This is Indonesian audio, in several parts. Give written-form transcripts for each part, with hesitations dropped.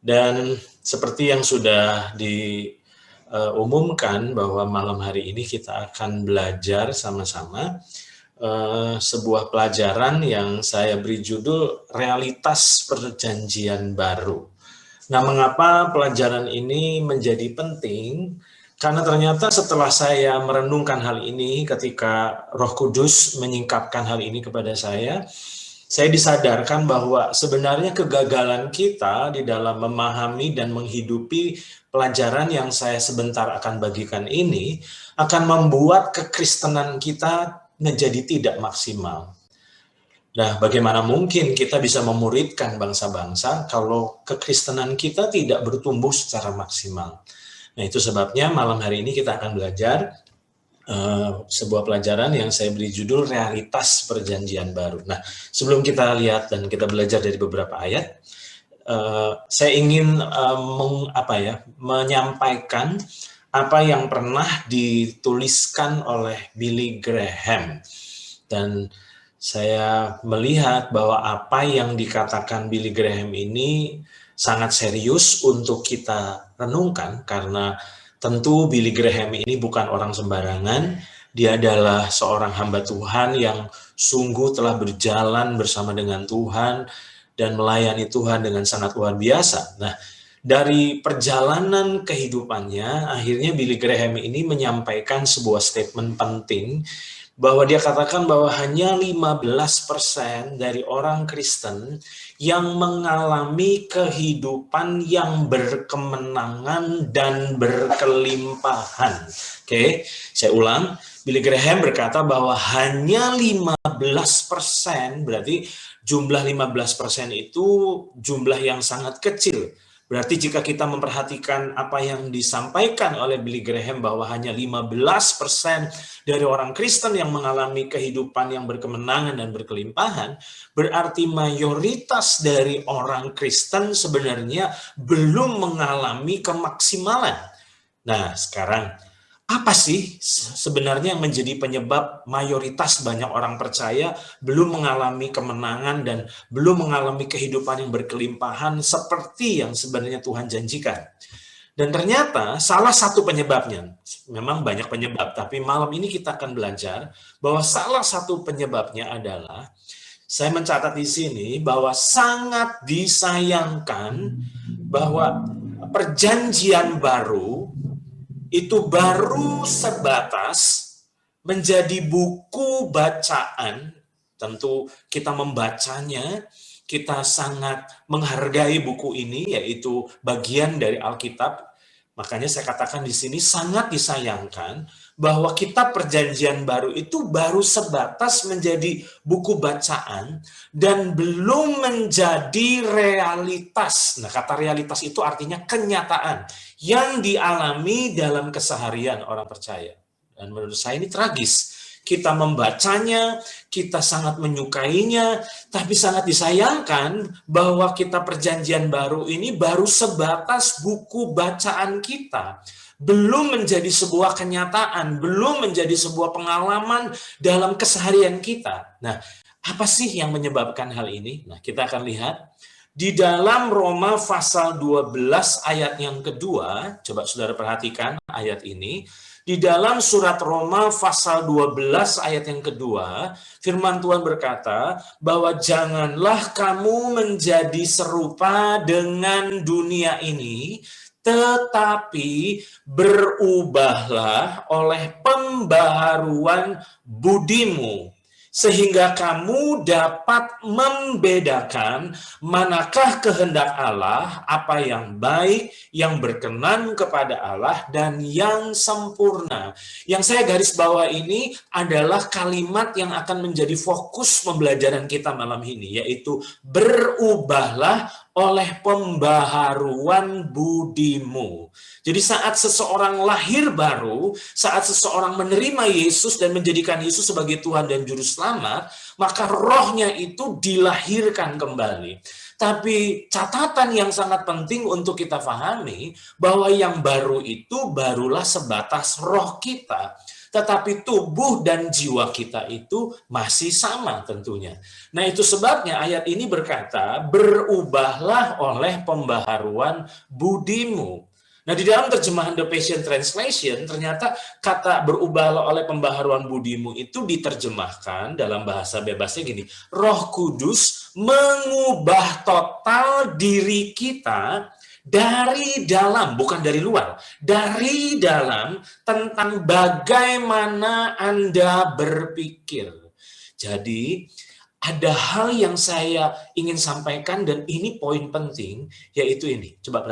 Dan seperti yang sudah diumumkan bahwa malam hari ini kita akan belajar sama-sama sebuah pelajaran yang saya beri judul Realitas Perjanjian Baru. Nah, mengapa pelajaran ini menjadi penting? Karena ternyata setelah saya merenungkan hal ini ketika Roh Kudus menyingkapkan hal ini kepada saya disadarkan bahwa sebenarnya kegagalan kita di dalam memahami dan menghidupi pelajaran yang saya sebentar akan bagikan ini akan membuat kekristenan kita menjadi tidak maksimal. Nah, bagaimana mungkin kita bisa memuridkan bangsa-bangsa kalau kekristenan kita tidak bertumbuh secara maksimal? Nah, itu sebabnya malam hari ini kita akan belajar sebuah pelajaran yang saya beri judul Realitas Perjanjian Baru. Nah, sebelum kita lihat dan kita belajar dari beberapa ayat, saya ingin menyampaikan apa yang pernah dituliskan oleh Billy Graham. Dan saya melihat bahwa apa yang dikatakan Billy Graham ini sangat serius untuk kita renungkan, karena tentu Billy Graham ini bukan orang sembarangan. Dia adalah seorang hamba Tuhan yang sungguh telah berjalan bersama dengan Tuhan dan melayani Tuhan dengan sangat luar biasa. Nah, dari perjalanan kehidupannya, akhirnya Billy Graham ini menyampaikan sebuah statement penting bahwa dia katakan bahwa hanya 15% dari orang Kristen yang mengalami kehidupan yang berkemenangan dan berkelimpahan. Oke, saya ulang. Billy Graham berkata bahwa hanya 15%, berarti jumlah 15% itu jumlah yang sangat kecil. Berarti jika kita memperhatikan apa yang disampaikan oleh Billy Graham bahwa hanya 15% dari orang Kristen yang mengalami kehidupan yang berkemenangan dan berkelimpahan, berarti mayoritas dari orang Kristen sebenarnya belum mengalami kemaksimalan. Nah, sekarang apa sih sebenarnya yang menjadi penyebab mayoritas banyak orang percaya belum mengalami kemenangan dan belum mengalami kehidupan yang berkelimpahan seperti yang sebenarnya Tuhan janjikan? Dan ternyata salah satu penyebabnya, memang banyak penyebab, tapi malam ini kita akan belajar bahwa salah satu penyebabnya adalah, saya mencatat di sini bahwa sangat disayangkan bahwa perjanjian baru itu baru sebatas menjadi buku bacaan. Tentu kita membacanya, kita sangat menghargai buku ini, yaitu bagian dari Alkitab. Makanya saya katakan di sini sangat disayangkan bahwa kitab perjanjian baru itu baru sebatas menjadi buku bacaan dan belum menjadi realitas. Nah, kata realitas itu artinya kenyataan yang dialami dalam keseharian orang percaya. Dan menurut saya ini tragis. Kita membacanya, kita sangat menyukainya, tapi sangat disayangkan bahwa kitab perjanjian baru ini baru sebatas buku bacaan kita. Belum menjadi sebuah kenyataan, belum menjadi sebuah pengalaman dalam keseharian kita. Nah, apa sih yang menyebabkan hal ini? Nah, kita akan lihat di dalam Roma pasal 12 ayat yang kedua. Coba saudara perhatikan ayat ini. Di dalam surat Roma pasal 12 ayat yang kedua, firman Tuhan berkata bahwa janganlah kamu menjadi serupa dengan dunia ini, tetapi berubahlah oleh pembaharuan budimu, sehingga kamu dapat membedakan manakah kehendak Allah, apa yang baik, yang berkenan kepada Allah, dan yang sempurna. Yang saya garis bawah ini adalah kalimat yang akan menjadi fokus pembelajaran kita malam ini, yaitu berubahlah oleh pembaharuan budimu. Jadi saat seseorang lahir baru, saat seseorang menerima Yesus dan menjadikan Yesus sebagai Tuhan dan Juru Selamat, maka rohnya itu dilahirkan kembali. Tapi catatan yang sangat penting untuk kita pahami, bahwa yang baru itu barulah sebatas roh kita. Tetapi tubuh dan jiwa kita itu masih sama tentunya. Nah, itu sebabnya ayat ini berkata, berubahlah oleh pembaharuan budimu. Nah, di dalam terjemahan The Passion Translation, ternyata kata berubahlah oleh pembaharuan budimu itu diterjemahkan dalam bahasa bebasnya gini, Roh Kudus mengubah total diri kita dari dalam, bukan dari luar, dari dalam tentang bagaimana Anda berpikir. Jadi, ada hal yang saya ingin sampaikan dan ini poin penting, yaitu ini. Coba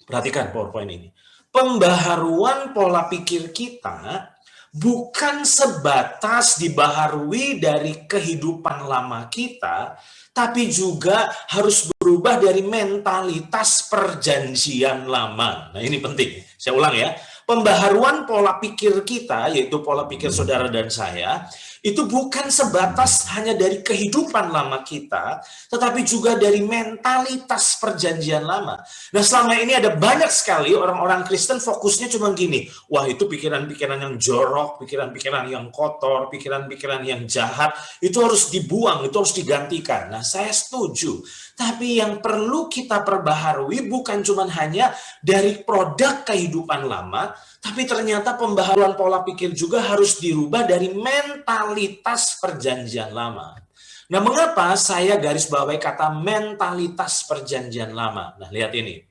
perhatikan PowerPoint ini. Pembaharuan pola pikir kita bukan sebatas dibaharui dari kehidupan lama kita, tapi juga harus berubah dari mentalitas perjanjian lama. Nah, ini penting. Saya ulang ya. Pembaharuan pola pikir kita, yaitu pola pikir saudara dan saya, itu bukan sebatas hanya dari kehidupan lama kita, tetapi juga dari mentalitas perjanjian lama. Nah, selama ini ada banyak sekali orang-orang Kristen fokusnya cuma gini, wah itu pikiran-pikiran yang jorok, pikiran-pikiran yang kotor, pikiran-pikiran yang jahat, itu harus dibuang, itu harus digantikan. Nah, saya setuju. Tapi yang perlu kita perbaharui bukan cuma hanya dari produk kehidupan lama, tapi ternyata pembaharuan pola pikir juga harus dirubah dari mentalitas perjanjian lama. Nah, mengapa saya garis bawahi kata mentalitas perjanjian lama? Nah, lihat ini.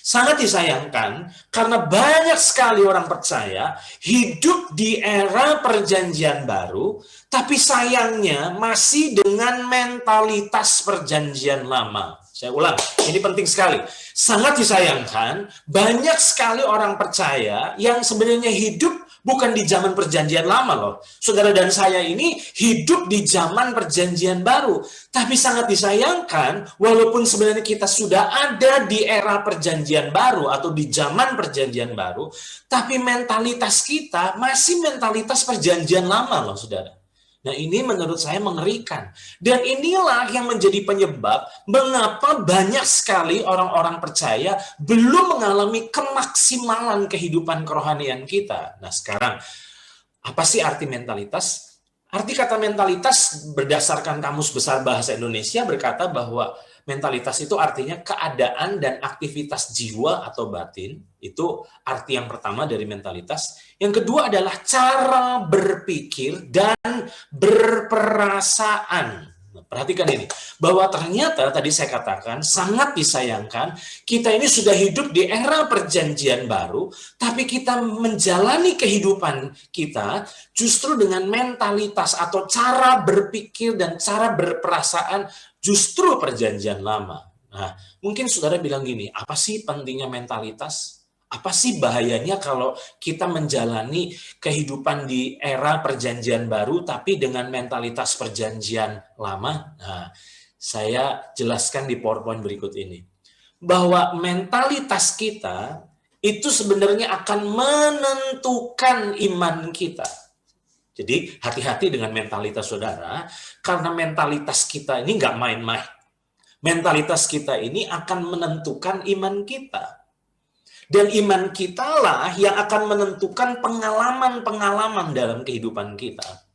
Sangat disayangkan karena banyak sekali orang percaya hidup di era perjanjian baru, tapi sayangnya masih dengan mentalitas perjanjian lama. Saya ulang, ini penting sekali. Sangat disayangkan, banyak sekali orang percaya yang sebenarnya hidup bukan di zaman perjanjian lama loh. Saudara dan saya ini hidup di zaman perjanjian baru. Tapi sangat disayangkan, walaupun sebenarnya kita sudah ada di era perjanjian baru atau di zaman perjanjian baru, tapi mentalitas kita masih mentalitas perjanjian lama loh, saudara. Nah, ini menurut saya mengerikan. Dan inilah yang menjadi penyebab mengapa banyak sekali orang-orang percaya belum mengalami kemaksimalan kehidupan kerohanian kita. Nah, sekarang, apa sih arti mentalitas? Arti kata mentalitas berdasarkan Kamus Besar Bahasa Indonesia berkata bahwa mentalitas itu artinya keadaan dan aktivitas jiwa atau batin. Itu arti yang pertama dari mentalitas. Yang kedua adalah cara berpikir dan berperasaan. Perhatikan ini, bahwa ternyata tadi saya katakan sangat disayangkan kita ini sudah hidup di era perjanjian baru, tapi kita menjalani kehidupan kita justru dengan mentalitas atau cara berpikir dan cara berperasaan justru perjanjian lama. Nah, mungkin saudara bilang gini, apa sih pentingnya mentalitas? Apa sih bahayanya kalau kita menjalani kehidupan di era perjanjian baru tapi dengan mentalitas perjanjian lama? Nah, saya jelaskan di PowerPoint berikut ini. Bahwa mentalitas kita itu sebenarnya akan menentukan iman kita. Jadi hati-hati dengan mentalitas saudara, karena mentalitas kita ini nggak main-main. Mentalitas kita ini akan menentukan iman kita. Dan iman kitalah yang akan menentukan pengalaman-pengalaman dalam kehidupan kita.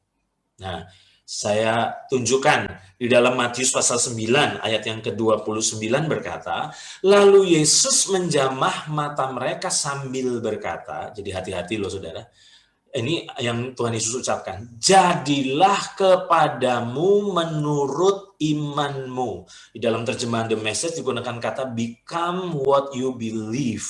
Nah, saya tunjukkan di dalam Matius pasal 9 ayat yang ke-29 berkata, lalu Yesus menjamah mata mereka sambil berkata, jadi hati-hati loh saudara, ini yang Tuhan Yesus ucapkan, jadilah kepadamu menurut imanmu. Di dalam terjemahan The Message digunakan kata become what you believe.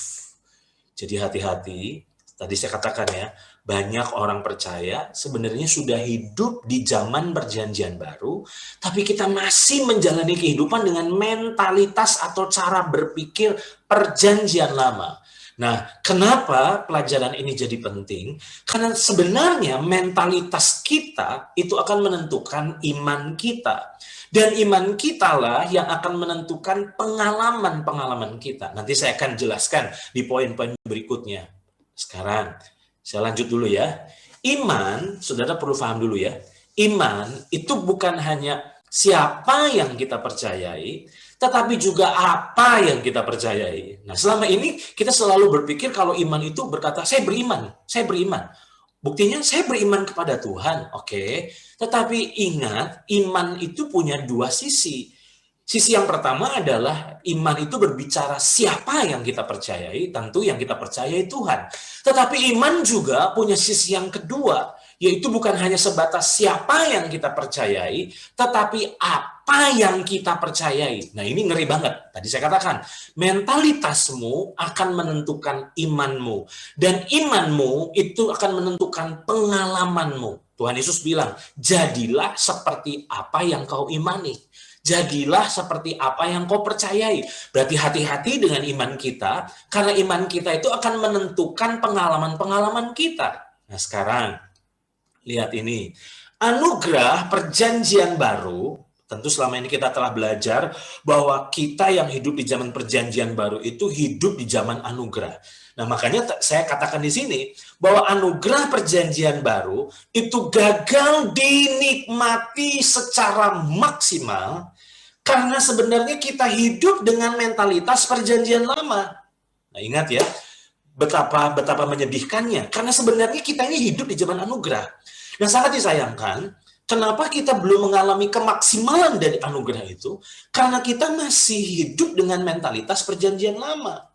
Jadi hati-hati, tadi saya katakan ya, banyak orang percaya sebenarnya sudah hidup di zaman perjanjian baru, tapi kita masih menjalani kehidupan dengan mentalitas atau cara berpikir perjanjian lama. Nah, kenapa pelajaran ini jadi penting? Karena sebenarnya mentalitas kita itu akan menentukan iman kita. Dan iman kita lah yang akan menentukan pengalaman-pengalaman kita. Nanti saya akan jelaskan di poin-poin berikutnya. Sekarang, saya lanjut dulu ya. Iman, saudara perlu paham dulu ya. Iman itu bukan hanya siapa yang kita percayai, tetapi juga apa yang kita percayai. Nah, selama ini kita selalu berpikir kalau iman itu berkata, saya beriman, saya beriman. Buktinya saya beriman kepada Tuhan, oke. Tetapi ingat, iman itu punya dua sisi. Sisi yang pertama adalah iman itu berbicara siapa yang kita percayai, tentu yang kita percayai Tuhan. Tetapi iman juga punya sisi yang kedua, yaitu bukan hanya sebatas siapa yang kita percayai, tetapi apa yang kita percayai. Nah, ini ngeri banget. Tadi saya katakan, mentalitasmu akan menentukan imanmu. Dan imanmu itu akan menentukan pengalamanmu. Tuhan Yesus bilang, jadilah seperti apa yang kau imani. Jadilah seperti apa yang kau percayai. Berarti hati-hati dengan iman kita, karena iman kita itu akan menentukan pengalaman-pengalaman kita. Nah, sekarang, lihat ini. Anugerah perjanjian baru, tentu selama ini kita telah belajar bahwa kita yang hidup di zaman perjanjian baru itu hidup di zaman anugerah. Nah, makanya saya katakan di sini bahwa anugerah perjanjian baru itu gagal dinikmati secara maksimal karena sebenarnya kita hidup dengan mentalitas perjanjian lama. Nah, ingat ya, betapa menyedihkannya. Karena sebenarnya kita ini hidup di zaman anugerah. Nah, sangat disayangkan, kenapa kita belum mengalami kemaksimalan dari anugerah itu? Karena kita masih hidup dengan mentalitas perjanjian lama.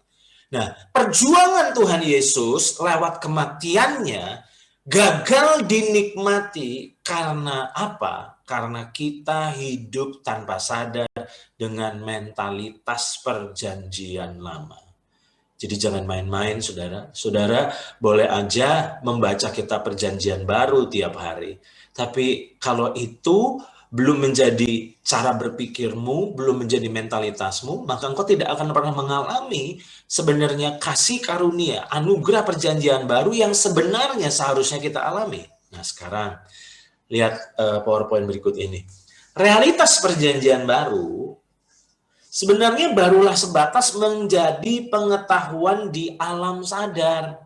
Nah, perjuangan Tuhan Yesus lewat kematiannya gagal dinikmati karena apa? Karena kita hidup tanpa sadar dengan mentalitas perjanjian lama. Jadi jangan main-main, saudara. Saudara boleh aja membaca kitab perjanjian baru tiap hari. Tapi kalau itu belum menjadi cara berpikirmu, belum menjadi mentalitasmu, maka engkau tidak akan pernah mengalami sebenarnya kasih karunia, anugerah perjanjian baru yang sebenarnya seharusnya kita alami. Nah, sekarang lihat PowerPoint berikut ini. Realitas perjanjian baru sebenarnya barulah sebatas menjadi pengetahuan di alam sadar,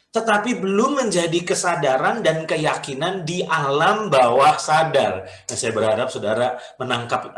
tetapi belum menjadi kesadaran dan keyakinan di alam bawah sadar. Nah, saya berharap saudara menangkap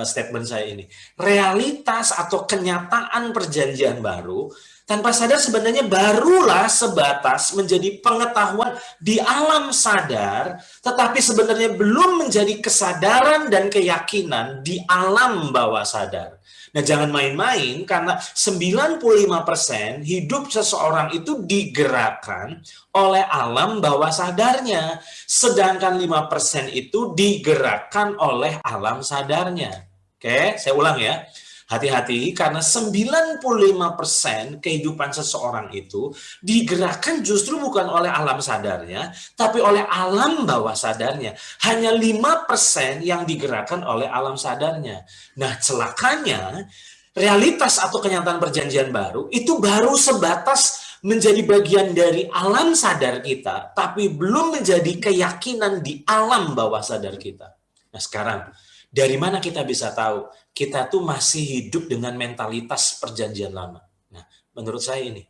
statement saya ini. Realitas atau kenyataan perjanjian baru tanpa sadar sebenarnya barulah sebatas menjadi pengetahuan di alam sadar, tetapi sebenarnya belum menjadi kesadaran dan keyakinan di alam bawah sadar. Nah, jangan main-main karena 95% hidup seseorang itu digerakkan oleh alam bawah sadarnya. Sedangkan 5% itu digerakkan oleh alam sadarnya. Oke, saya ulang ya. Hati-hati karena 95% kehidupan seseorang itu digerakkan justru bukan oleh alam sadarnya, tapi oleh alam bawah sadarnya. Hanya 5% yang digerakkan oleh alam sadarnya. Nah, celakanya realitas atau kenyataan perjanjian baru itu baru sebatas menjadi bagian dari alam sadar kita, tapi belum menjadi keyakinan di alam bawah sadar kita. Nah, sekarang dari mana kita bisa tahu kita tuh masih hidup dengan mentalitas perjanjian lama? Nah, menurut saya ini,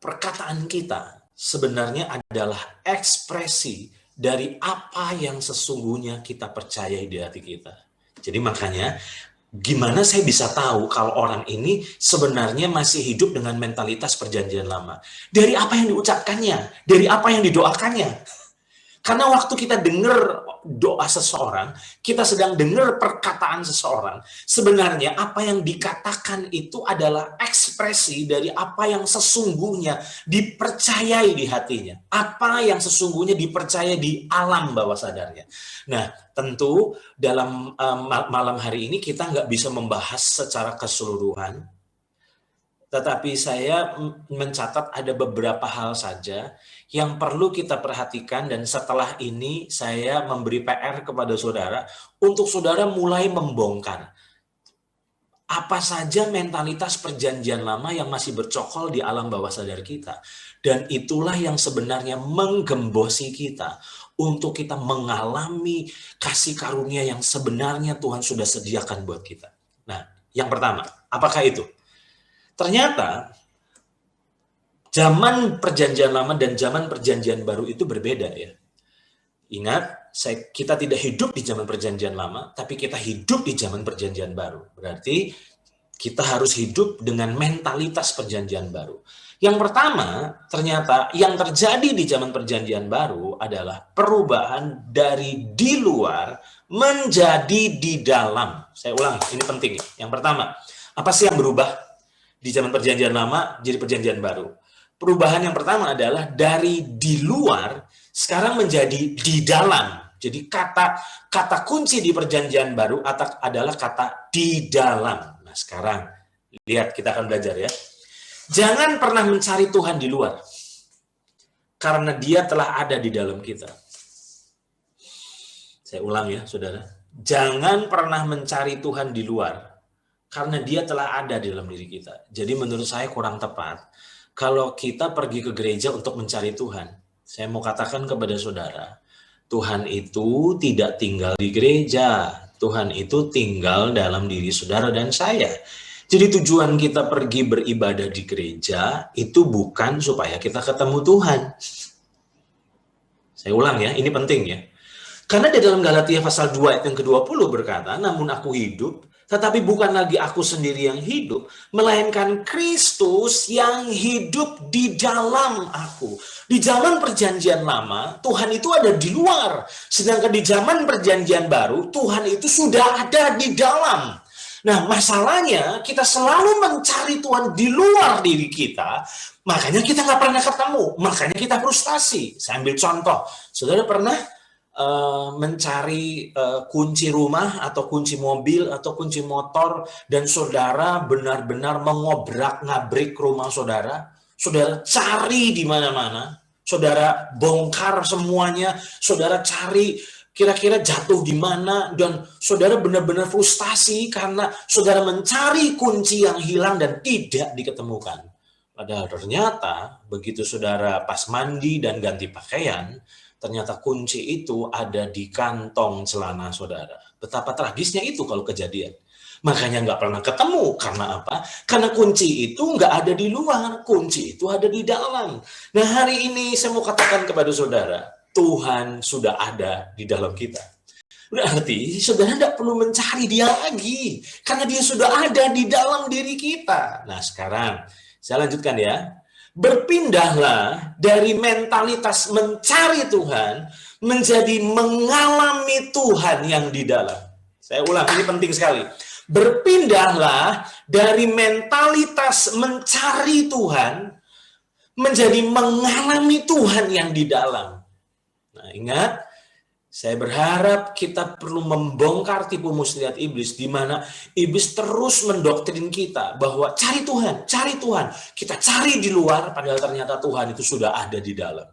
perkataan kita sebenarnya adalah ekspresi dari apa yang sesungguhnya kita percayai di hati kita. Jadi makanya, gimana saya bisa tahu kalau orang ini sebenarnya masih hidup dengan mentalitas perjanjian lama? Dari apa yang diucapkannya, dari apa yang didoakannya. Karena waktu kita dengar doa seseorang, kita sedang dengar perkataan seseorang, sebenarnya apa yang dikatakan itu adalah ekspresi dari apa yang sesungguhnya dipercayai di hatinya. Apa yang sesungguhnya dipercaya di alam bawah sadarnya. Nah, tentu dalam malam hari ini kita nggak bisa membahas secara keseluruhan, tetapi saya mencatat ada beberapa hal saja yang perlu kita perhatikan, dan setelah ini saya memberi PR kepada saudara untuk saudara mulai membongkar apa saja mentalitas perjanjian lama yang masih bercokol di alam bawah sadar kita. Dan itulah yang sebenarnya menggembosi kita untuk kita mengalami kasih karunia yang sebenarnya Tuhan sudah sediakan buat kita. Nah, yang pertama, apakah itu? Ternyata zaman perjanjian lama dan zaman perjanjian baru itu berbeda ya. Ingat, kita tidak hidup di zaman perjanjian lama, tapi kita hidup di zaman perjanjian baru. Berarti kita harus hidup dengan mentalitas perjanjian baru. Yang pertama, ternyata yang terjadi di zaman perjanjian baru adalah perubahan dari di luar menjadi di dalam. Saya ulangi, ini penting. Yang pertama, apa sih yang berubah di zaman perjanjian lama jadi perjanjian baru? Perubahan yang pertama adalah dari di luar sekarang menjadi di dalam. Jadi kata kunci di perjanjian baru adalah kata di dalam. Nah, sekarang lihat, kita akan belajar ya. Jangan pernah mencari Tuhan di luar, karena Dia telah ada di dalam kita. Saya ulang ya, saudara. Jangan pernah mencari Tuhan di luar, karena Dia telah ada di dalam diri kita. Jadi menurut saya kurang tepat kalau kita pergi ke gereja untuk mencari Tuhan. Saya mau katakan kepada saudara, Tuhan itu tidak tinggal di gereja. Tuhan itu tinggal dalam diri saudara dan saya. Jadi tujuan kita pergi beribadah di gereja itu bukan supaya kita ketemu Tuhan. Saya ulang ya, ini penting ya. Karena di dalam Galatia pasal 2 ayat yang ke-20 berkata, namun aku hidup, tetapi bukan lagi aku sendiri yang hidup, melainkan Kristus yang hidup di dalam aku. Di zaman perjanjian lama, Tuhan itu ada di luar. Sedangkan di zaman perjanjian baru, Tuhan itu sudah ada di dalam. Nah, masalahnya kita selalu mencari Tuhan di luar diri kita, makanya kita nggak pernah ketemu, makanya kita frustasi. Saya ambil contoh, saudara pernah mencari kunci rumah atau kunci mobil atau kunci motor dan saudara benar-benar mengobrak-ngabrik rumah saudara cari di mana-mana, saudara bongkar semuanya, saudara cari kira-kira jatuh di mana, dan saudara benar-benar frustasi karena saudara mencari kunci yang hilang dan tidak diketemukan. Padahal ternyata begitu saudara pas mandi dan ganti pakaian, ternyata kunci itu ada di kantong celana saudara. Betapa tragisnya itu kalau kejadian. Makanya nggak pernah ketemu. Karena apa? Karena kunci itu nggak ada di luar. Kunci itu ada di dalam. Nah, hari ini saya mau katakan kepada saudara, Tuhan sudah ada di dalam kita. Berarti saudara tidak perlu mencari Dia lagi. Karena Dia sudah ada di dalam diri kita. Nah, sekarang saya lanjutkan ya. Berpindahlah dari mentalitas mencari Tuhan menjadi mengalami Tuhan yang di dalam. Saya ulang, ini penting sekali. Berpindahlah dari mentalitas mencari Tuhan menjadi mengalami Tuhan yang di dalam. Nah, ingat, saya berharap kita perlu membongkar tipu muslihat iblis, di mana iblis terus mendoktrin kita bahwa cari Tuhan, cari Tuhan. Kita cari di luar, padahal ternyata Tuhan itu sudah ada di dalam.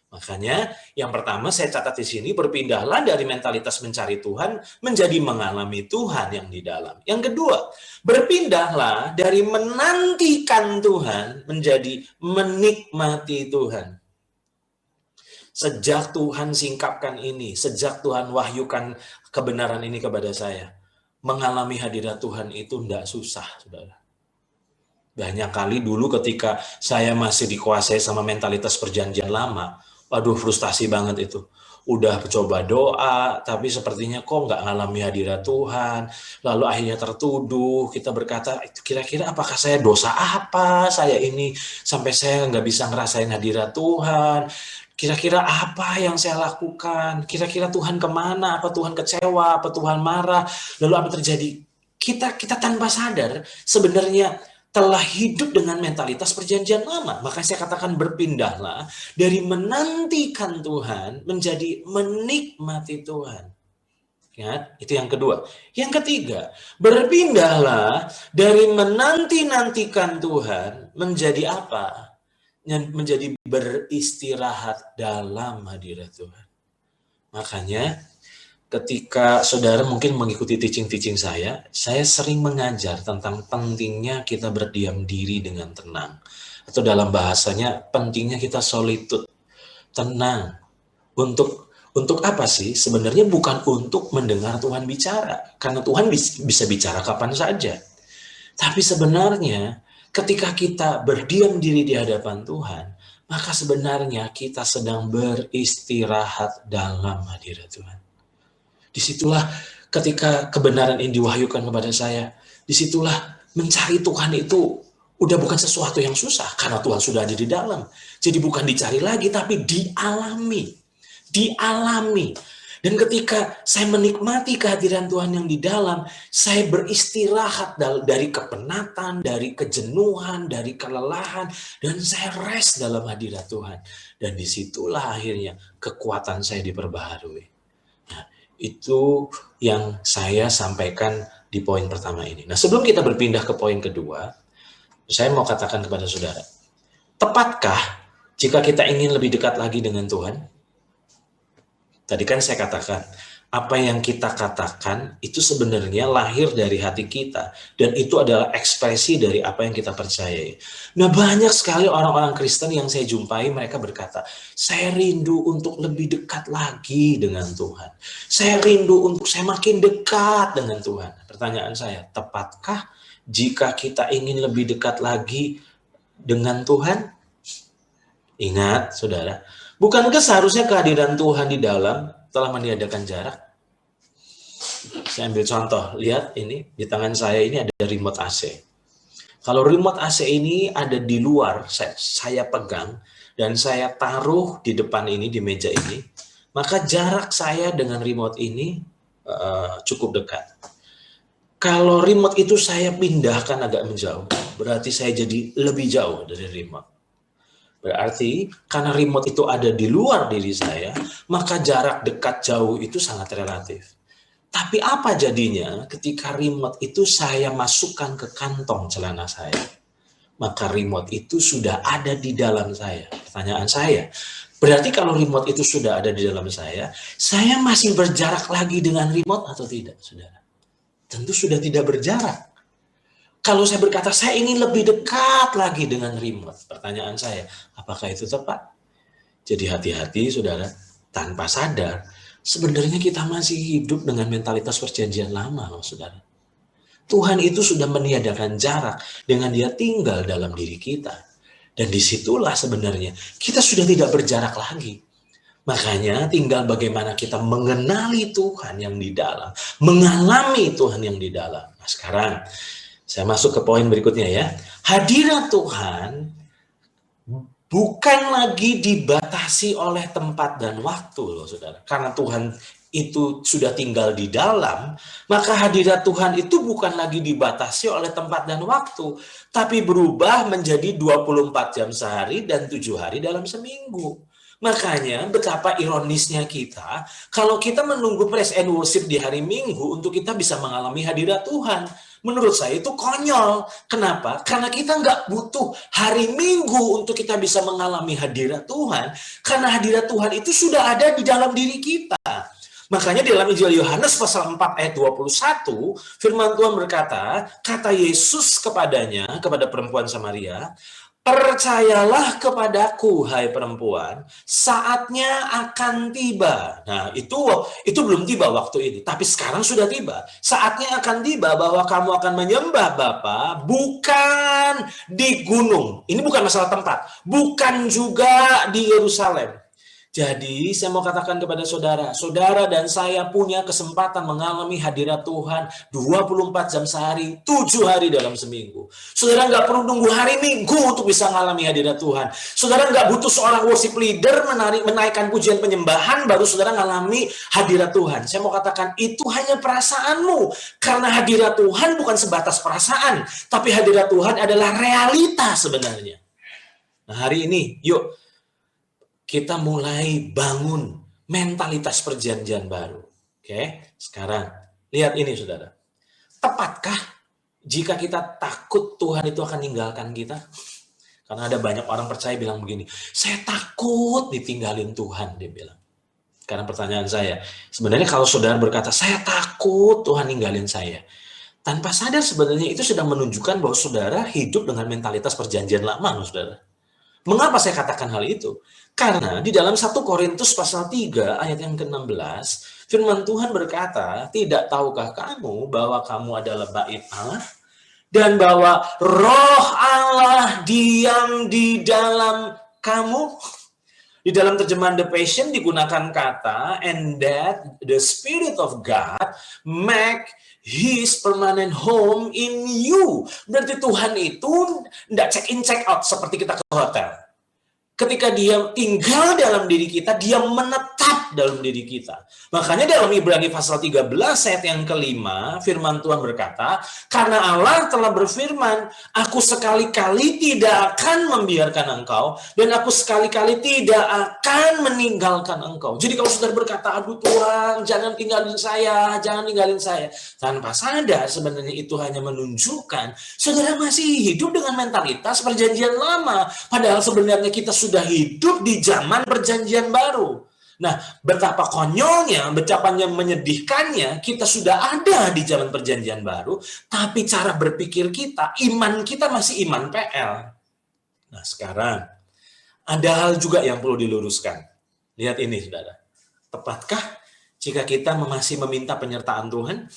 Makanya yang pertama saya catat di sini, berpindahlah dari mentalitas mencari Tuhan menjadi mengalami Tuhan yang di dalam. Yang kedua, berpindahlah dari menantikan Tuhan menjadi menikmati Tuhan. Sejak Tuhan singkapkan ini, sejak Tuhan wahyukan kebenaran ini kepada saya, mengalami hadirat Tuhan itu tidak susah, saudara. Banyak kali dulu ketika saya masih dikuasai sama mentalitas perjanjian lama, waduh frustasi banget itu. Udah coba doa, tapi sepertinya kok nggak ngalami hadirat Tuhan. Lalu akhirnya tertuduh, kita berkata, kira-kira apakah saya dosa apa saya ini, sampai saya nggak bisa ngerasain hadirat Tuhan. Kira-kira apa yang saya lakukan? Kira-kira Tuhan kemana? Apa Tuhan kecewa? Apa Tuhan marah? Lalu apa terjadi? Kita tanpa sadar sebenarnya telah hidup dengan mentalitas perjanjian lama. Maka saya katakan berpindahlah dari menantikan Tuhan menjadi menikmati Tuhan. Ya, itu yang kedua. Yang ketiga, berpindahlah dari menanti-nantikan Tuhan menjadi apa? Menjadi beristirahat dalam hadirat Tuhan. Makanya ketika saudara mungkin mengikuti teaching-teaching saya sering mengajar tentang pentingnya kita berdiam diri dengan tenang. Atau dalam bahasanya, pentingnya kita solitude, tenang. Untuk apa sih? Sebenarnya bukan untuk mendengar Tuhan bicara, karena Tuhan bisa bicara kapan saja. Tapi sebenarnya ketika kita berdiam diri di hadapan Tuhan, maka sebenarnya kita sedang beristirahat dalam hadirat Tuhan. Disitulah ketika kebenaran ini diwahyukan kepada saya, disitulah mencari Tuhan itu udah bukan sesuatu yang susah, karena Tuhan sudah ada di dalam. Jadi bukan dicari lagi, tapi dialami. Dialami. Dan ketika saya menikmati kehadiran Tuhan yang di dalam, saya beristirahat dari kepenatan, dari kejenuhan, dari kelelahan, dan saya rest dalam hadirat Tuhan. Dan disitulah akhirnya kekuatan saya diperbaharui. Nah, itu yang saya sampaikan di poin pertama ini. Nah, sebelum kita berpindah ke poin kedua, saya mau katakan kepada saudara, tepatkah jika kita ingin lebih dekat lagi dengan Tuhan? Tadi kan saya katakan, apa yang kita katakan itu sebenarnya lahir dari hati kita. Dan itu adalah ekspresi dari apa yang kita percayai. Nah, banyak sekali orang-orang Kristen yang saya jumpai, mereka berkata, saya rindu untuk lebih dekat lagi dengan Tuhan. Saya rindu untuk saya makin dekat dengan Tuhan. Pertanyaan saya, tepatkah jika kita ingin lebih dekat lagi dengan Tuhan? Ingat, saudara, bukankah seharusnya kehadiran Tuhan di dalam telah meniadakan jarak? Saya ambil contoh, lihat ini, di tangan saya ini ada remote AC. Kalau remote AC ini ada di luar, saya pegang, dan saya taruh di depan ini, di meja ini, maka jarak saya dengan remote ini cukup dekat. Kalau remote itu saya pindahkan agak menjauh, berarti saya jadi lebih jauh dari remote. Berarti karena remote itu ada di luar diri saya, maka jarak dekat jauh itu sangat relatif. Tapi apa jadinya ketika remote itu saya masukkan ke kantong celana saya? Maka remote itu sudah ada di dalam saya. Pertanyaan saya, berarti kalau remote itu sudah ada di dalam saya masih berjarak lagi dengan remote atau tidak, saudara? Tentu sudah tidak berjarak. Kalau saya berkata, saya ingin lebih dekat lagi dengan remote. Pertanyaan saya, apakah itu tepat? Jadi hati-hati, saudara, tanpa sadar, sebenarnya kita masih hidup dengan mentalitas perjanjian lama, loh, saudara. Tuhan itu sudah meniadakan jarak dengan dia tinggal dalam diri kita. Dan disitulah sebenarnya kita sudah tidak berjarak lagi. Makanya tinggal bagaimana kita mengenali Tuhan yang di dalam, mengalami Tuhan yang di dalam. Nah, sekarang saya masuk ke poin berikutnya ya. Hadirat Tuhan bukan lagi dibatasi oleh tempat dan waktu loh, saudara. Karena Tuhan itu sudah tinggal di dalam, maka hadirat Tuhan itu bukan lagi dibatasi oleh tempat dan waktu, tapi berubah menjadi 24 jam sehari dan 7 hari dalam seminggu. Makanya betapa ironisnya kita kalau kita menunggu praise and worship di hari Minggu untuk kita bisa mengalami hadirat Tuhan. Menurut saya itu konyol. Kenapa? Karena kita nggak butuh hari Minggu untuk kita bisa mengalami hadirat Tuhan. Karena hadirat Tuhan itu sudah ada di dalam diri kita. Makanya di dalam Injil Yohanes pasal 4 ayat 21, firman Tuhan berkata, kata Yesus kepadanya, kepada perempuan Samaria, percayalah kepadaku, hai perempuan, saatnya akan tiba. Nah, itu belum tiba waktu ini, tapi sekarang sudah tiba. Saatnya akan tiba bahwa kamu akan menyembah Bapa bukan di gunung. Ini bukan masalah tempat, bukan juga di Yerusalem. Jadi saya mau katakan kepada saudara, saudara dan saya punya kesempatan mengalami hadirat Tuhan 24 jam sehari, 7 hari dalam seminggu. Saudara nggak perlu nunggu hari Minggu untuk bisa mengalami hadirat Tuhan. Saudara nggak butuh seorang worship leader menaikkan pujian penyembahan baru saudara mengalami hadirat Tuhan. Saya mau katakan itu hanya perasaanmu. Karena hadirat Tuhan bukan sebatas perasaan, tapi hadirat Tuhan adalah realita sebenarnya. Nah, hari ini yuk kita mulai bangun mentalitas perjanjian baru. Oke, sekarang lihat ini saudara. Tepatkah jika kita takut Tuhan itu akan meninggalkan kita? Karena ada banyak orang percaya bilang begini, saya takut ditinggalin Tuhan, dia bilang. Karena pertanyaan saya, sebenarnya kalau saudara berkata, saya takut Tuhan ninggalin saya, tanpa sadar sebenarnya itu sedang menunjukkan bahwa saudara hidup dengan mentalitas perjanjian lama, saudara. Mengapa saya katakan hal itu? Karena di dalam 1 Korintus pasal 3 ayat yang ke-16, firman Tuhan berkata, tidak tahukah kamu bahwa kamu adalah bait Allah? Dan bahwa roh Allah diam di dalam kamu. Di dalam terjemahan The Passion digunakan kata, and that the Spirit of God make His permanent home in you. Berarti Tuhan itu tidak check in, check out seperti kita ke hotel. Ketika dia tinggal dalam diri kita, dia menetap dalam diri kita. Makanya dalam Ibrani pasal 13 ayat yang kelima, firman Tuhan berkata, karena Allah telah berfirman, aku sekali-kali tidak akan membiarkan engkau, dan aku sekali-kali tidak akan meninggalkan engkau. Jadi kalau saudara berkata, aduh Tuhan, jangan tinggalin saya, jangan tinggalin saya. Tanpa sadar, sebenarnya itu hanya menunjukkan, saudara masih hidup dengan mentalitas perjanjian lama. Padahal sebenarnya kita sudah hidup di zaman perjanjian baru. Nah, betapa konyolnya, betapa menyedihkannya, kita sudah ada di zaman perjanjian baru, tapi cara berpikir kita, iman kita masih iman PL. Nah, sekarang, ada hal juga yang perlu diluruskan. Lihat ini, saudara. Tepatkah jika kita masih meminta penyertaan Tuhan?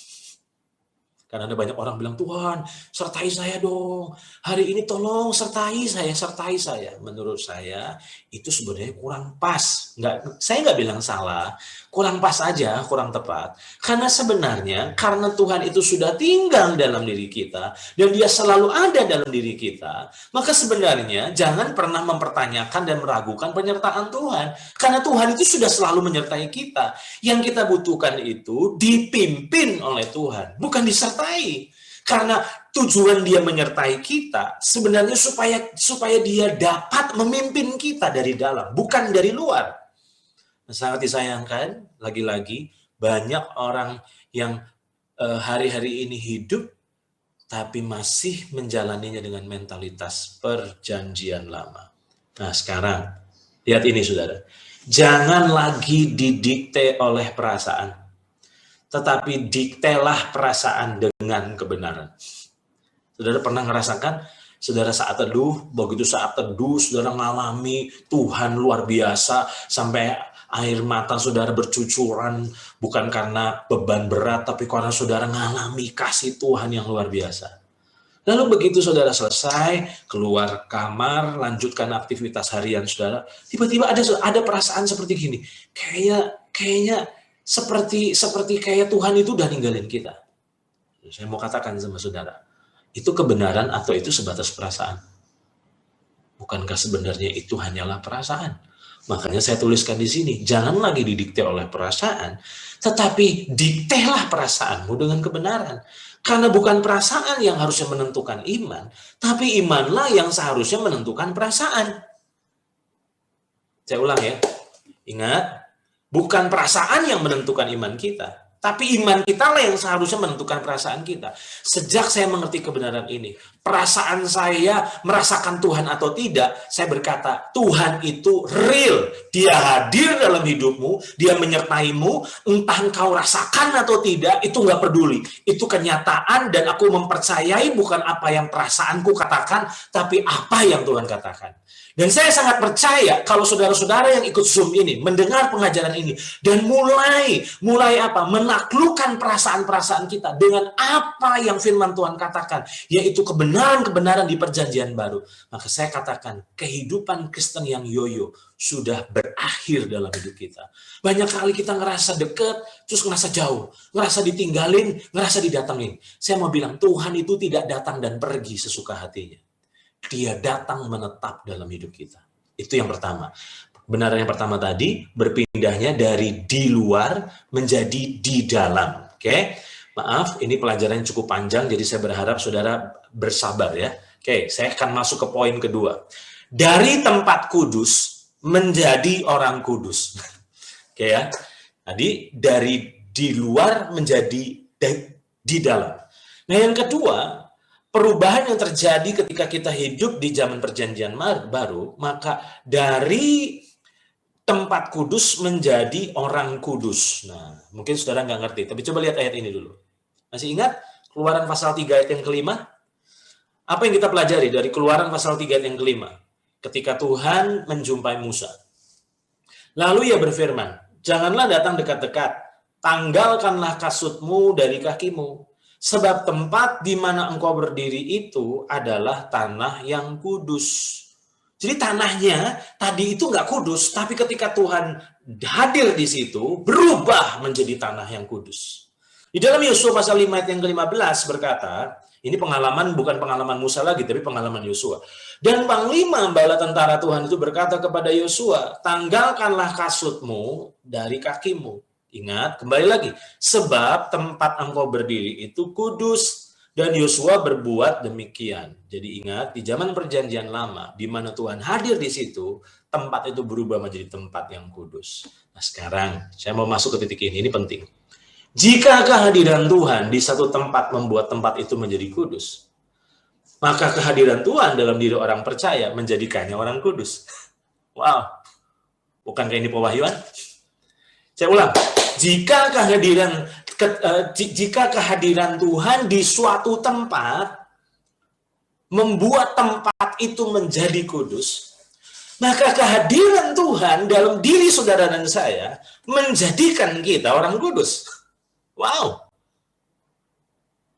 Karena ada banyak orang bilang, Tuhan, sertai saya dong. Hari ini tolong sertai saya. Menurut saya, itu sebenarnya kurang pas. Saya nggak bilang salah, kurang pas aja, kurang tepat. Karena sebenarnya, karena Tuhan itu sudah tinggal dalam diri kita, dan dia selalu ada dalam diri kita, maka sebenarnya jangan pernah mempertanyakan dan meragukan penyertaan Tuhan. Karena Tuhan itu sudah selalu menyertai kita. Yang kita butuhkan itu dipimpin oleh Tuhan, bukan disertai. Karena tujuan dia menyertai kita sebenarnya supaya dia dapat memimpin kita dari dalam, bukan dari luar. Sangat disayangkan, lagi-lagi banyak orang yang hari-hari ini hidup tapi masih menjalaninya dengan mentalitas perjanjian lama. Nah, sekarang lihat ini, saudara. Jangan lagi didikte oleh perasaan, tetapi diktelah perasaan dengan kebenaran. Saudara pernah ngerasakan, saudara saat teduh, begitu saat teduh, saudara mengalami Tuhan luar biasa, sampai air mata saudara bercucuran, bukan karena beban berat, tapi karena saudara mengalami kasih Tuhan yang luar biasa. Lalu begitu saudara selesai, keluar kamar, lanjutkan aktivitas harian saudara, tiba-tiba ada perasaan seperti gini, kayaknya seperti kayak Tuhan itu udah ninggalin kita. Saya mau katakan sama saudara, itu kebenaran atau itu sebatas perasaan? Bukankah sebenarnya itu hanyalah perasaan? Makanya saya tuliskan di sini, jangan lagi didikte oleh perasaan, tetapi diktelah perasaanmu dengan kebenaran. Karena bukan perasaan yang harusnya menentukan iman, tapi imanlah yang seharusnya menentukan perasaan. Saya ulang ya, ingat, bukan perasaan yang menentukan iman kita, tapi iman kita lah yang seharusnya menentukan perasaan kita. Sejak saya mengerti kebenaran ini, perasaan saya merasakan Tuhan atau tidak, saya berkata, Tuhan itu real. Dia hadir dalam hidupmu, dia menyertaimu, entah engkau rasakan atau tidak, itu nggak peduli. Itu kenyataan dan aku mempercayai bukan apa yang perasaanku katakan, tapi apa yang Tuhan katakan. Dan saya sangat percaya kalau saudara-saudara yang ikut Zoom ini, mendengar pengajaran ini, dan mulai apa? Menaklukkan perasaan-perasaan kita dengan apa yang firman Tuhan katakan, yaitu kebenaran-kebenaran di perjanjian baru. Maka saya katakan, kehidupan Kristen yang yoyo sudah berakhir dalam hidup kita. Banyak kali kita ngerasa dekat, terus ngerasa jauh, ngerasa ditinggalin, ngerasa didatengin. Saya mau bilang, Tuhan itu tidak datang dan pergi sesuka hatinya. Dia datang menetap dalam hidup kita. Itu yang pertama. Kebenaran yang pertama tadi, berpindahnya dari di luar menjadi di dalam. Oke? Maaf, ini pelajaran yang cukup panjang, jadi saya berharap saudara bersabar ya. Oke, saya akan masuk ke poin kedua. Dari tempat kudus menjadi orang kudus. Oke ya. Tadi dari di luar menjadi di dalam. Nah, yang kedua, perubahan yang terjadi ketika kita hidup di zaman perjanjian baru, maka dari tempat kudus menjadi orang kudus. Nah, mungkin saudara nggak ngerti, tapi coba lihat ayat ini dulu. Masih ingat Keluaran pasal 3 ayat yang kelima? Apa yang kita pelajari dari Keluaran pasal 3 ayat yang kelima? Ketika Tuhan menjumpai Musa. Lalu ia berfirman, janganlah datang dekat-dekat, tanggalkanlah kasutmu dari kakimu. Sebab tempat di mana engkau berdiri itu adalah tanah yang kudus. Jadi tanahnya tadi itu nggak kudus, tapi ketika Tuhan hadir di situ, berubah menjadi tanah yang kudus. Di dalam Yosua pasal 5 ayat yang ke-15 berkata, ini pengalaman bukan pengalaman Musa lagi, tapi pengalaman Yosua. Dan panglima bala tentara Tuhan itu berkata kepada Yosua, tanggalkanlah kasutmu dari kakimu. Ingat, kembali lagi, sebab tempat engkau berdiri itu kudus. Dan Yosua berbuat demikian. Jadi ingat, di zaman perjanjian lama, di mana Tuhan hadir di situ, tempat itu berubah menjadi tempat yang kudus. Nah sekarang, saya mau masuk ke titik ini penting. Jika kehadiran Tuhan di satu tempat membuat tempat itu menjadi kudus, maka kehadiran Tuhan dalam diri orang percaya menjadikannya orang kudus. Wow, bukankah ini pewahyuan? Saya ulang, jika kehadiran Tuhan di suatu tempat membuat tempat itu menjadi kudus, maka kehadiran Tuhan dalam diri saudara dan saya menjadikan kita orang kudus. Wow.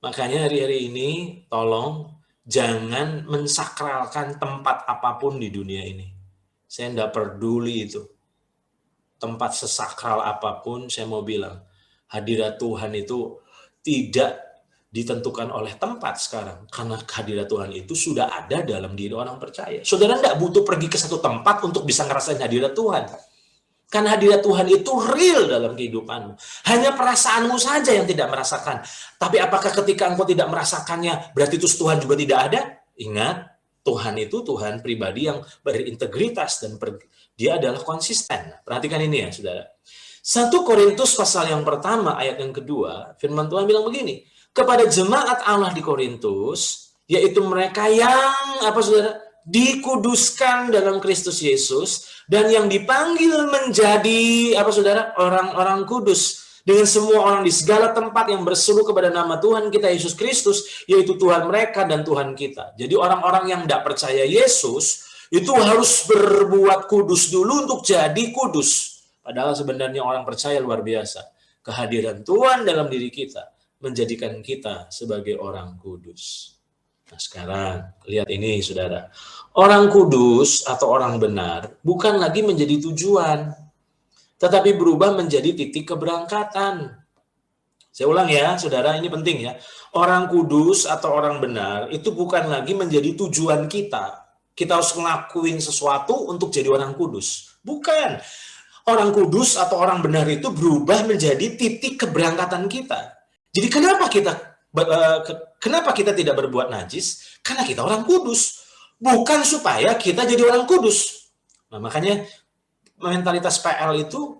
Makanya hari-hari ini tolong jangan mensakralkan tempat apapun di dunia ini. Saya tidak peduli itu. Tempat sesakral apapun, saya mau bilang, hadirat Tuhan itu tidak ditentukan oleh tempat sekarang. Karena hadirat Tuhan itu sudah ada dalam diri orang percaya. Saudara tidak butuh pergi ke satu tempat untuk bisa ngerasain hadirat Tuhan. Karena hadirat Tuhan itu real dalam kehidupanmu. Hanya perasaanmu saja yang tidak merasakan. Tapi apakah ketika engkau tidak merasakannya, berarti itu Tuhan juga tidak ada? Ingat, Tuhan itu Tuhan pribadi yang berintegritas dan dia adalah konsisten. Perhatikan ini ya, saudara. 1 Korintus pasal yang pertama, ayat yang kedua, firman Tuhan bilang begini, kepada jemaat Allah di Korintus, yaitu mereka yang, saudara, dikuduskan dalam Kristus Yesus, dan yang dipanggil menjadi, saudara, orang-orang kudus, dengan semua orang di segala tempat yang berseru kepada nama Tuhan kita Yesus Kristus, yaitu Tuhan mereka dan Tuhan kita. Jadi orang-orang yang tidak percaya Yesus, itu harus berbuat kudus dulu untuk jadi kudus. Padahal sebenarnya orang percaya luar biasa. Kehadiran Tuhan dalam diri kita menjadikan kita sebagai orang kudus. Nah sekarang, lihat ini saudara. Orang kudus atau orang benar bukan lagi menjadi tujuan, tetapi berubah menjadi titik keberangkatan. Saya ulang ya, saudara, ini penting ya. Orang kudus atau orang benar itu bukan lagi menjadi tujuan kita. Kita harus ngelakuin sesuatu untuk jadi orang kudus. Bukan. Orang kudus atau orang benar itu berubah menjadi titik keberangkatan kita. Jadi kenapa kita tidak berbuat najis? Karena kita orang kudus. Bukan supaya kita jadi orang kudus. Nah, makanya mentalitas PL itu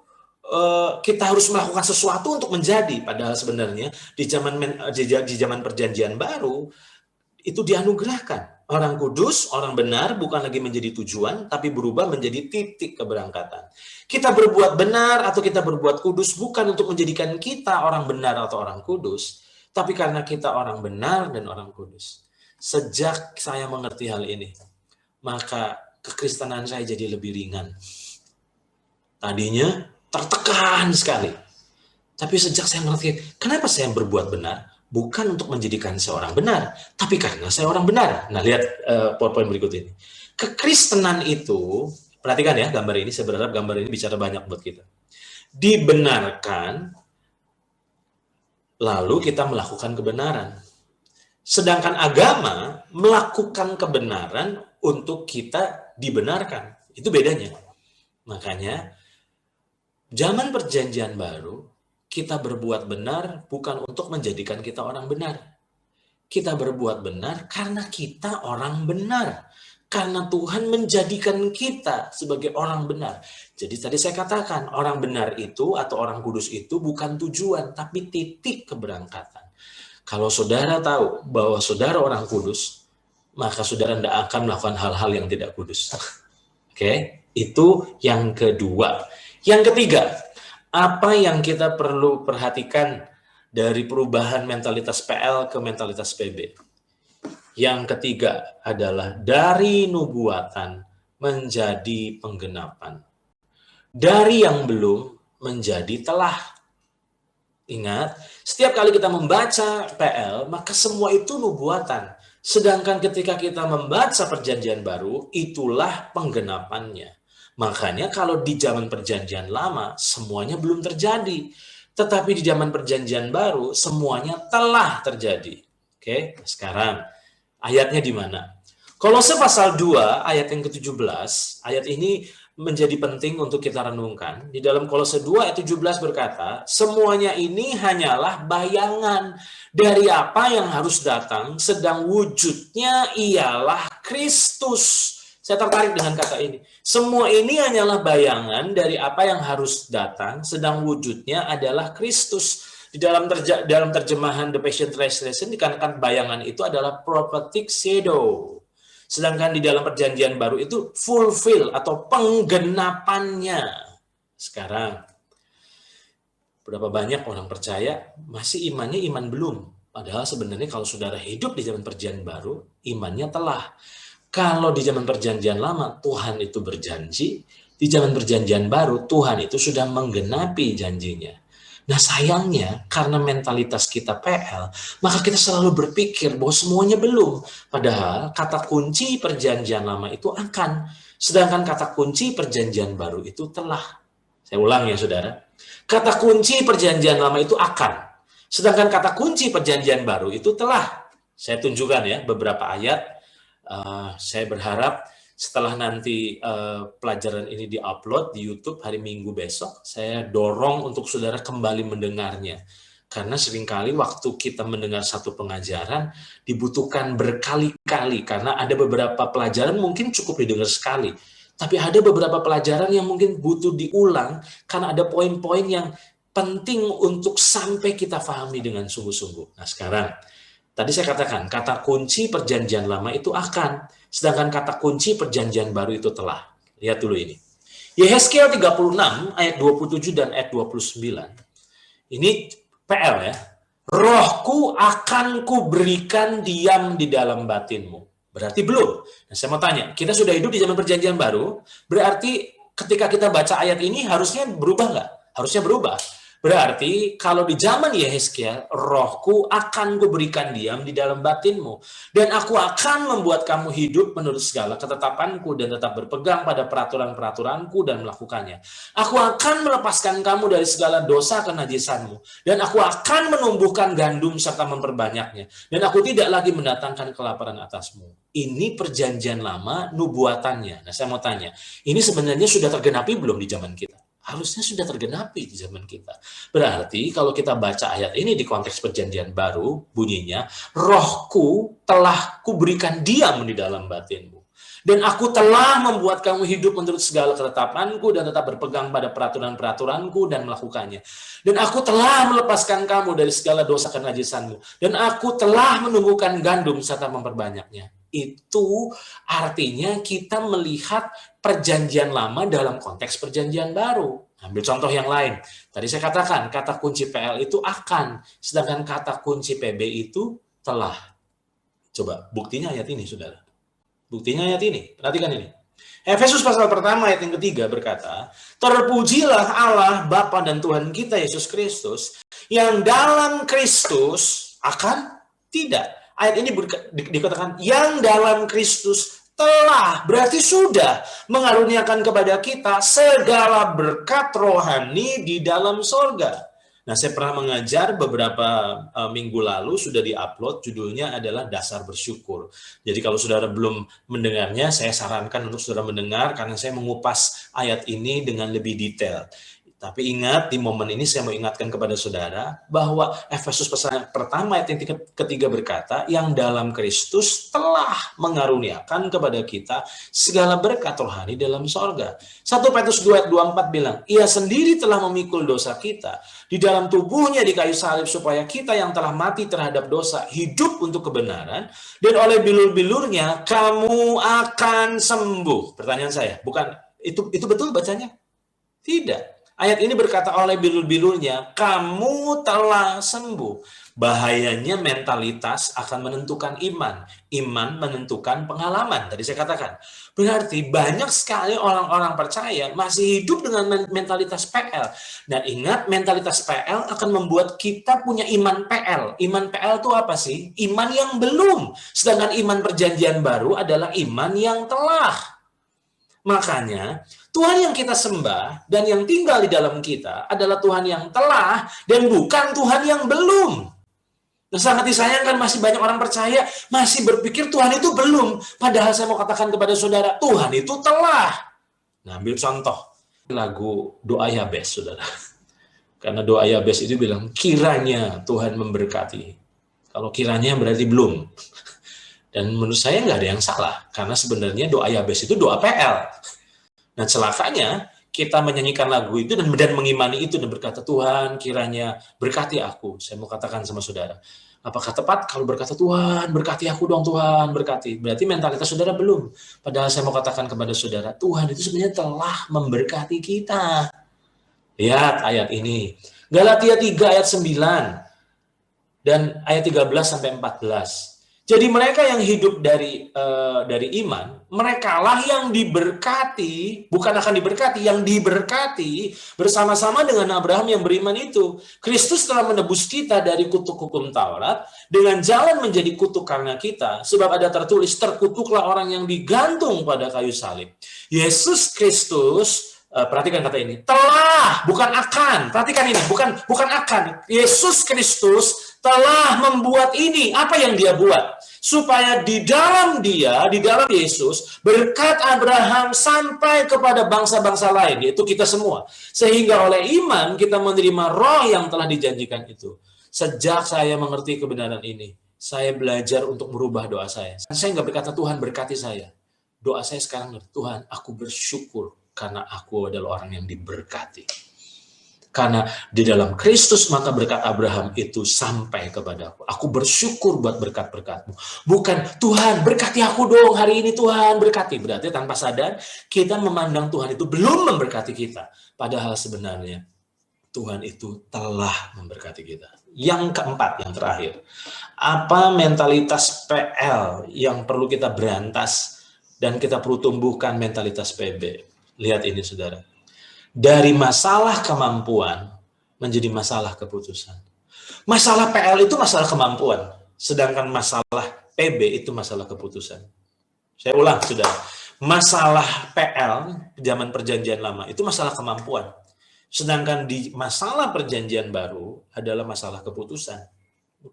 kita harus melakukan sesuatu untuk menjadi. Padahal sebenarnya di zaman perjanjian baru itu dianugerahkan. Orang kudus, orang benar bukan lagi menjadi tujuan, tapi berubah menjadi titik keberangkatan. Kita berbuat benar atau kita berbuat kudus bukan untuk menjadikan kita orang benar atau orang kudus, tapi karena kita orang benar dan orang kudus. Sejak saya mengerti hal ini, maka kekristenan saya jadi lebih ringan. Tadinya tertekan sekali. Tapi sejak saya mengerti, kenapa saya berbuat benar? Bukan untuk menjadikan seorang benar, tapi karena saya orang benar. Nah, lihat poin berikut ini. Kekristenan itu, perhatikan ya gambar ini, saya berharap gambar ini bicara banyak buat kita. Dibenarkan, lalu kita melakukan kebenaran. Sedangkan agama melakukan kebenaran untuk kita dibenarkan. Itu bedanya. Makanya, zaman perjanjian baru, kita berbuat benar bukan untuk menjadikan kita orang benar. Kita berbuat benar karena kita orang benar. Karena Tuhan menjadikan kita sebagai orang benar. Jadi tadi saya katakan, orang benar itu atau orang kudus itu bukan tujuan, tapi titik keberangkatan. Kalau saudara tahu bahwa saudara orang kudus, maka saudara tidak akan melakukan hal-hal yang tidak kudus. Oke, itu yang kedua. Yang ketiga, apa yang kita perlu perhatikan dari perubahan mentalitas PL ke mentalitas PB? Yang ketiga adalah dari nubuatan menjadi penggenapan. Dari yang belum menjadi telah. Ingat, setiap kali kita membaca PL, maka semua itu nubuatan. Sedangkan ketika kita membaca perjanjian baru, itulah penggenapannya. Makanya kalau di zaman perjanjian lama, semuanya belum terjadi. Tetapi di zaman perjanjian baru, semuanya telah terjadi. Oke, sekarang ayatnya di mana? Kolose pasal 2 ayat yang ke-17, ayat ini menjadi penting untuk kita renungkan. Di dalam Kolose 2 ayat 17 berkata, semuanya ini hanyalah bayangan dari apa yang harus datang, sedang wujudnya ialah Kristus. Saya tertarik dengan kata ini. Semua ini hanyalah bayangan dari apa yang harus datang, sedang wujudnya adalah Kristus. Di dalam terjemahan The Passion Translation dikatakan bayangan itu adalah prophetic shadow. Sedangkan di dalam perjanjian baru itu fulfill atau penggenapannya. Sekarang, berapa banyak orang percaya masih imannya iman belum. Padahal sebenarnya kalau saudara hidup di zaman perjanjian baru, imannya telah. Kalau di zaman perjanjian lama, Tuhan itu berjanji. Di zaman perjanjian baru, Tuhan itu sudah menggenapi janjinya. Nah sayangnya, karena mentalitas kita PL, maka kita selalu berpikir bahwa semuanya belum. Padahal kata kunci perjanjian lama itu akan. Sedangkan kata kunci perjanjian baru itu telah. Saya ulang ya saudara. Kata kunci perjanjian lama itu akan. Sedangkan kata kunci perjanjian baru itu telah. Saya tunjukkan ya beberapa ayat. Saya berharap setelah nanti pelajaran ini di-upload di YouTube hari Minggu besok, saya dorong untuk saudara kembali mendengarnya. Karena seringkali waktu kita mendengar satu pengajaran dibutuhkan berkali-kali, karena ada beberapa pelajaran mungkin cukup didengar sekali. Tapi ada beberapa pelajaran yang mungkin butuh diulang, karena ada poin-poin yang penting untuk sampai kita pahami dengan sungguh-sungguh. Nah sekarang, tadi saya katakan, kata kunci perjanjian lama itu akan, sedangkan kata kunci perjanjian baru itu telah. Lihat dulu ini. Yehezkiel 36 ayat 27 dan ayat 29. Ini PL ya. Rohku akan kuberikan diam di dalam batinmu. Berarti belum. Nah, saya mau tanya, kita sudah hidup di zaman perjanjian baru, berarti ketika kita baca ayat ini harusnya berubah nggak? Harusnya berubah. Berarti kalau di zaman Yehezkiel, rohku akan kuberikan diam di dalam batinmu. Dan aku akan membuat kamu hidup menurut segala ketetapanku dan tetap berpegang pada peraturan-peraturanku dan melakukannya. Aku akan melepaskan kamu dari segala dosa kenajisanmu. Dan aku akan menumbuhkan gandum serta memperbanyaknya. Dan aku tidak lagi mendatangkan kelaparan atasmu. Ini perjanjian lama nubuatannya. Nah saya mau tanya, ini sebenarnya sudah tergenapi belum di zaman kita? Harusnya sudah tergenapi di zaman kita. Berarti kalau kita baca ayat ini di konteks perjanjian baru, bunyinya, rohku telah kuberikan diam di dalam batinmu. Dan aku telah membuat kamu hidup menurut segala ketetapanku dan tetap berpegang pada peraturan-peraturanku dan melakukannya. Dan aku telah melepaskan kamu dari segala dosa kenajisanmu. Dan aku telah menumbuhkan gandum serta memperbanyaknya. Itu artinya kita melihat perjanjian lama dalam konteks perjanjian baru. Ambil contoh yang lain. Tadi saya katakan, kata kunci PL itu akan, sedangkan kata kunci PB itu telah. Coba, buktinya ayat ini, saudara. Buktinya ayat ini, perhatikan ini. Efesus pasal pertama ayat yang ketiga berkata, terpujilah Allah Bapa dan Tuhan kita Yesus Kristus, yang dalam Kristus akan tidak. Ayat ini dikatakan, yang dalam Kristus telah, berarti sudah mengaruniakan kepada kita segala berkat rohani di dalam sorga. Nah, saya pernah mengajar beberapa minggu lalu, sudah di-upload, judulnya adalah Dasar Bersyukur. Jadi kalau saudara belum mendengarnya, saya sarankan untuk saudara mendengar, karena saya mengupas ayat ini dengan lebih detail. Tapi ingat, di momen ini saya mau ingatkan kepada saudara bahwa Efesus pasal pertama ayat yang ketiga berkata, yang dalam Kristus telah mengaruniakan kepada kita segala berkat rohani dalam sorga. 1 Petrus 2 ayat 24 bilang, ia sendiri telah memikul dosa kita di dalam tubuhnya di kayu salib, supaya kita yang telah mati terhadap dosa hidup untuk kebenaran, dan oleh bilur-bilurnya kamu akan sembuh. Pertanyaan saya, bukan itu betul bacanya? Tidak. Ayat ini berkata oleh bilur-bilurnya, kamu telah sembuh. Bahayanya mentalitas akan menentukan iman. Iman menentukan pengalaman. Tadi saya katakan. Berarti banyak sekali orang-orang percaya masih hidup dengan mentalitas PL. Dan ingat, mentalitas PL akan membuat kita punya iman PL. Iman PL itu apa sih? Iman yang belum. Sedangkan iman perjanjian baru adalah iman yang telah. Makanya, Tuhan yang kita sembah dan yang tinggal di dalam kita adalah Tuhan yang telah dan bukan Tuhan yang belum. Nah, sangat disayangkan masih banyak orang percaya masih berpikir Tuhan itu belum. Padahal saya mau katakan kepada saudara, Tuhan itu telah. Nah, ambil contoh lagu Doa Yabes, saudara. Karena doa Yabes itu bilang, kiranya Tuhan memberkati. Kalau kiranya berarti belum. Dan menurut saya nggak ada yang salah. Karena sebenarnya doa Yabes itu doa PL. Nah, celakanya kita menyanyikan lagu itu dan mengimani itu dan berkata, Tuhan kiranya berkati aku. Saya mau katakan sama saudara, apakah tepat kalau berkata, Tuhan berkati aku dong, Tuhan berkati. Berarti mentalitas saudara belum. Padahal saya mau katakan kepada saudara, Tuhan itu sebenarnya telah memberkati kita. Lihat ayat ini. Galatia 3 ayat 9 dan ayat 13 sampai 14. Jadi mereka yang hidup dari iman, merekalah yang diberkati, bukan akan diberkati, yang diberkati bersama-sama dengan Abraham yang beriman itu. Kristus telah menebus kita dari kutuk hukum Taurat dengan jalan menjadi kutuk karena kita, sebab ada tertulis, terkutuklah orang yang digantung pada kayu salib. Yesus Kristus, perhatikan kata ini, telah, bukan akan. Perhatikan ini, bukan akan. Yesus Kristus telah membuat ini. Apa yang dia buat? Supaya di dalam dia, di dalam Yesus, berkat Abraham sampai kepada bangsa-bangsa lain, yaitu kita semua. Sehingga oleh iman kita menerima roh yang telah dijanjikan itu. Sejak saya mengerti kebenaran ini, saya belajar untuk merubah doa saya. Saya nggak berkata, Tuhan berkati saya. Doa saya sekarang, Tuhan, aku bersyukur karena aku adalah orang yang diberkati. Karena di dalam Kristus maka berkat Abraham itu sampai kepadaku. Aku bersyukur buat berkat-berkat-Mu. Bukan, Tuhan berkati aku dong hari ini, Tuhan berkati. Berarti tanpa sadar kita memandang Tuhan itu belum memberkati kita. Padahal sebenarnya Tuhan itu telah memberkati kita. Yang keempat, yang terakhir. Apa mentalitas PL yang perlu kita berantas dan kita perlu tumbuhkan mentalitas PB? Lihat ini, saudara. Dari masalah kemampuan menjadi masalah keputusan. Masalah PL itu masalah kemampuan, sedangkan masalah PB itu masalah keputusan. Saya ulang, sudah. Masalah PL zaman perjanjian lama itu masalah kemampuan, sedangkan di masalah perjanjian baru adalah masalah keputusan.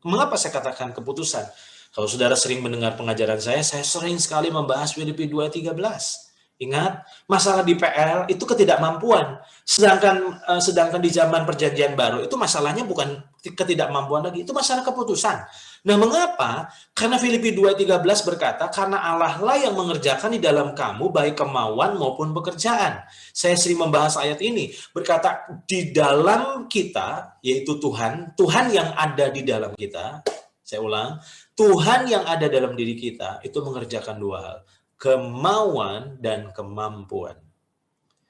Mengapa saya katakan keputusan? Kalau saudara sering mendengar pengajaran saya sering sekali membahas Filipi 2:13. Ingat, masalah di PL itu ketidakmampuan. Sedangkan di zaman perjanjian baru itu masalahnya bukan ketidakmampuan lagi, itu masalah keputusan. Nah, mengapa? Karena Filipi 2:13 berkata, karena Allah lah yang mengerjakan di dalam kamu baik kemauan maupun pekerjaan. Saya sering membahas ayat ini, berkata di dalam kita, yaitu Tuhan yang ada di dalam kita. Saya ulang, Tuhan yang ada dalam diri kita itu mengerjakan dua hal, kemauan dan kemampuan.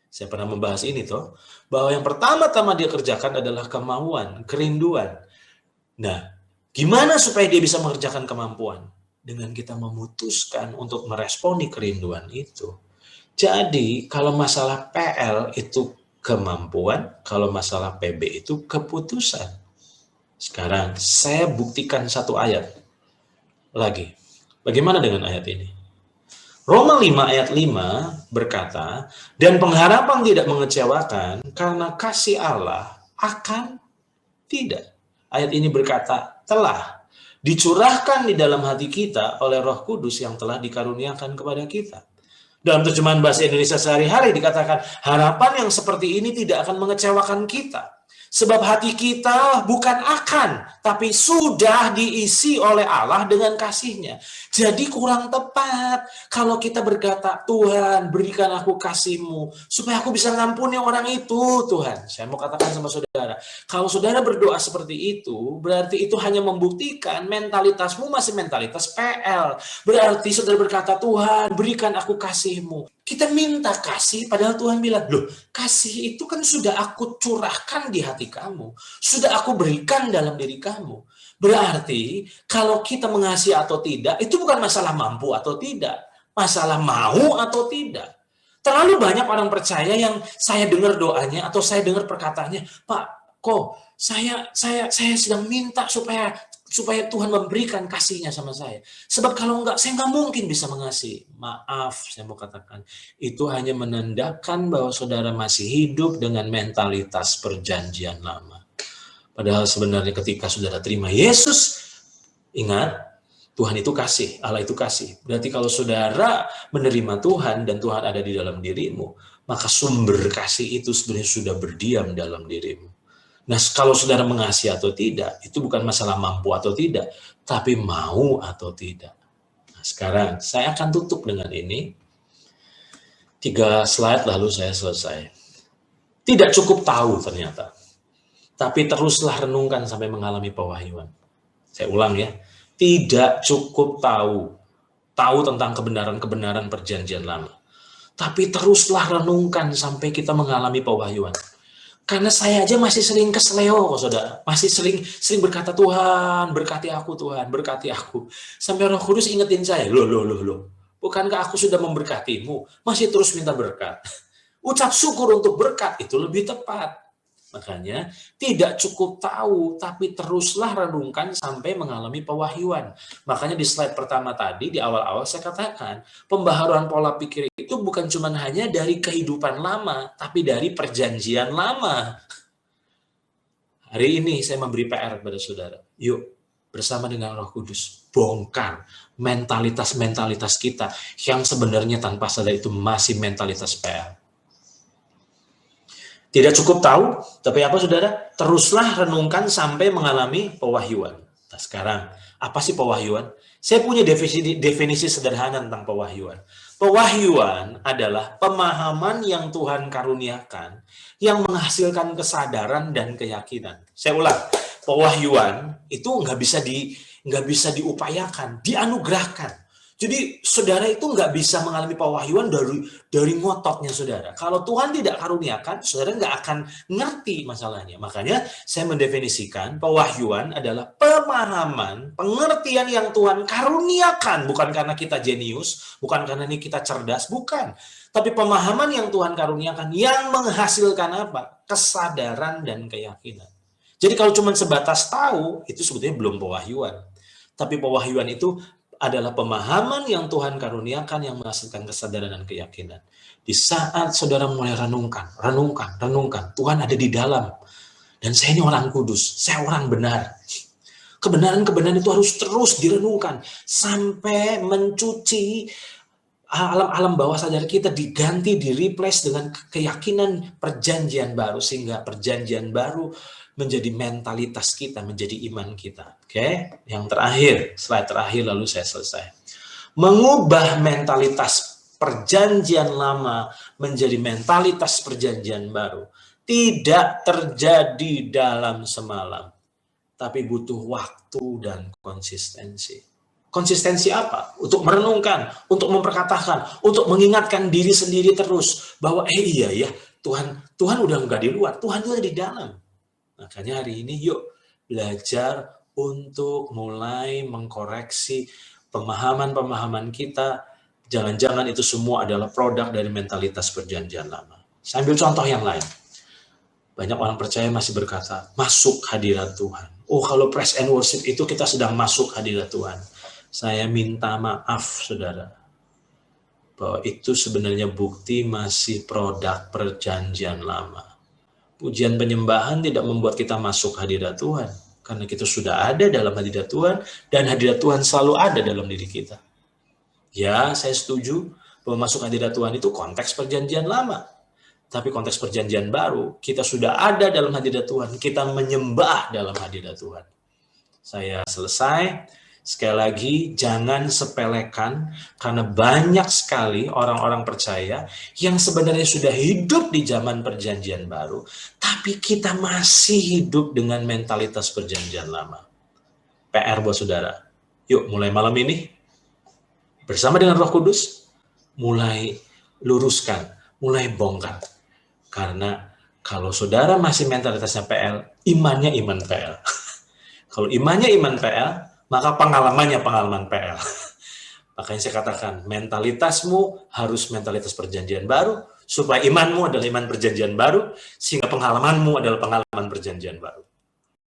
Saya pernah membahas ini toh, bahwa yang pertama-tama dia kerjakan adalah kemauan, kerinduan. Nah, gimana supaya dia bisa mengerjakan kemampuan? Dengan kita memutuskan untuk meresponi kerinduan itu. Jadi, kalau masalah PL itu kemampuan, kalau masalah PB itu keputusan. Sekarang, saya buktikan satu ayat lagi. Bagaimana dengan ayat ini? Roma 5 ayat 5 berkata, dan pengharapan tidak mengecewakan karena kasih Allah akan tidak. Ayat ini berkata, telah dicurahkan di dalam hati kita oleh Roh Kudus yang telah dikaruniakan kepada kita. Dalam terjemahan bahasa Indonesia sehari-hari dikatakan, harapan yang seperti ini tidak akan mengecewakan kita. Sebab hati kita bukan akan, tapi sudah diisi oleh Allah dengan kasih-Nya. Jadi kurang tepat kalau kita berkata, Tuhan berikan aku kasih-Mu, supaya aku bisa ngampuni orang itu, Tuhan. Saya mau katakan sama saudara, kalau saudara berdoa seperti itu, berarti itu hanya membuktikan mentalitasmu masih mentalitas PL. Berarti saudara berkata, Tuhan berikan aku kasih-Mu. Kita minta kasih, padahal Tuhan bilang, loh, kasih itu kan sudah aku curahkan di hati kamu. Sudah aku berikan dalam diri kamu. Berarti kalau kita mengasihi atau tidak, itu bukan masalah mampu atau tidak. Masalah mau atau tidak. Terlalu banyak orang percaya yang saya dengar doanya atau saya dengar perkataannya, Pak, kok saya sedang minta supaya Tuhan memberikan kasihnya sama saya. Sebab kalau enggak, saya enggak mungkin bisa mengasihi. Maaf, saya mau katakan, itu hanya menandakan bahwa saudara masih hidup dengan mentalitas perjanjian lama. Padahal sebenarnya ketika saudara terima Yesus, ingat, Tuhan itu kasih, Allah itu kasih. Berarti kalau saudara menerima Tuhan dan Tuhan ada di dalam dirimu, maka sumber kasih itu sebenarnya sudah berdiam dalam dirimu. Nah, kalau saudara mengasihi atau tidak, itu bukan masalah mampu atau tidak, tapi mau atau tidak. Nah, sekarang saya akan tutup dengan ini. 3 slide lalu saya selesai. Tidak cukup tahu ternyata, tapi teruslah renungkan sampai mengalami pewahyuan. Saya ulang ya. Tidak cukup tahu tentang kebenaran-kebenaran perjanjian lama. Tapi teruslah renungkan sampai kita mengalami pewahyuan. Karena saya aja masih sering kesleo kok saudara. Masih sering berkata, Tuhan berkati aku, Tuhan berkati aku. Sampai Roh Kudus ingetin saya, loh. Bukankah aku sudah memberkatimu? Masih terus minta berkat. Ucap syukur untuk berkat itu lebih tepat. Makanya tidak cukup tahu, tapi teruslah renungkan sampai mengalami pewahyuan. Makanya di slide pertama tadi, di awal-awal saya katakan, pembaharuan pola pikir itu bukan cuma hanya dari kehidupan lama, tapi dari perjanjian lama. Hari ini saya memberi PR kepada saudara. Yuk, bersama dengan Roh Kudus, bongkar mentalitas-mentalitas kita yang sebenarnya tanpa sadar itu masih mentalitas PR. Tidak cukup tahu, tapi apa saudara? Teruslah renungkan sampai mengalami pewahyuan. Nah sekarang, apa sih pewahyuan? Saya punya definisi sederhana tentang pewahyuan. Pewahyuan adalah pemahaman yang Tuhan karuniakan, yang menghasilkan kesadaran dan keyakinan. Saya ulang, pewahyuan itu nggak bisa diupayakan, dianugerahkan. Jadi saudara itu nggak bisa mengalami pewahyuan dari ngototnya saudara. Kalau Tuhan tidak karuniakan, saudara nggak akan ngerti masalahnya. Makanya saya mendefinisikan pewahyuan adalah pemahaman, pengertian yang Tuhan karuniakan. Bukan karena kita jenius, bukan karena ini kita cerdas, bukan. Tapi pemahaman yang Tuhan karuniakan yang menghasilkan apa? Kesadaran dan keyakinan. Jadi kalau cuma sebatas tahu, itu sebetulnya belum pewahyuan. Tapi pewahyuan itu adalah pemahaman yang Tuhan karuniakan yang menghasilkan kesadaran dan keyakinan. Di saat saudara mulai renungkan, Tuhan ada di dalam. Dan saya ini orang kudus, saya orang benar. Kebenaran-kebenaran itu harus terus direnungkan sampai mencuci alam-alam bawah sadar kita, diganti, di-replace dengan keyakinan perjanjian baru, sehingga perjanjian baru menjadi mentalitas kita, menjadi iman kita. Oke, yang terakhir, slide terakhir lalu saya selesai. Mengubah mentalitas perjanjian lama menjadi mentalitas perjanjian baru tidak terjadi dalam semalam, tapi butuh waktu dan konsistensi. Konsistensi apa? Untuk merenungkan, untuk memperkatakan, untuk mengingatkan diri sendiri terus bahwa iya ya, Tuhan udah nggak di luar, Tuhan juga di dalam. Makanya hari ini yuk belajar untuk mulai mengkoreksi pemahaman-pemahaman kita. Jangan-jangan itu semua adalah produk dari mentalitas perjanjian lama. Saya ambil contoh yang lain. Banyak orang percaya masih berkata, masuk hadirat Tuhan. Oh, kalau praise and worship itu kita sedang masuk hadirat Tuhan. Saya minta maaf, saudara, bahwa itu sebenarnya bukti masih produk perjanjian lama. Pujian penyembahan tidak membuat kita masuk hadirat Tuhan. Karena kita sudah ada dalam hadirat Tuhan, dan hadirat Tuhan selalu ada dalam diri kita. Ya, saya setuju bahwa masuk hadirat Tuhan itu konteks perjanjian lama. Tapi konteks perjanjian baru, kita sudah ada dalam hadirat Tuhan. Kita menyembah dalam hadirat Tuhan. Saya selesai. Sekali lagi, jangan sepelekan, karena banyak sekali orang-orang percaya yang sebenarnya sudah hidup di zaman perjanjian baru, tapi kita masih hidup dengan mentalitas perjanjian lama. PR buat saudara. Yuk, mulai malam ini, bersama dengan Roh Kudus, mulai luruskan, mulai bongkar. Karena kalau saudara masih mentalitasnya PL, imannya iman PL. Kalau imannya iman PL, maka pengalamannya pengalaman PL. Makanya saya katakan, mentalitasmu harus mentalitas perjanjian baru, supaya imanmu adalah iman perjanjian baru, sehingga pengalamanmu adalah pengalaman perjanjian baru.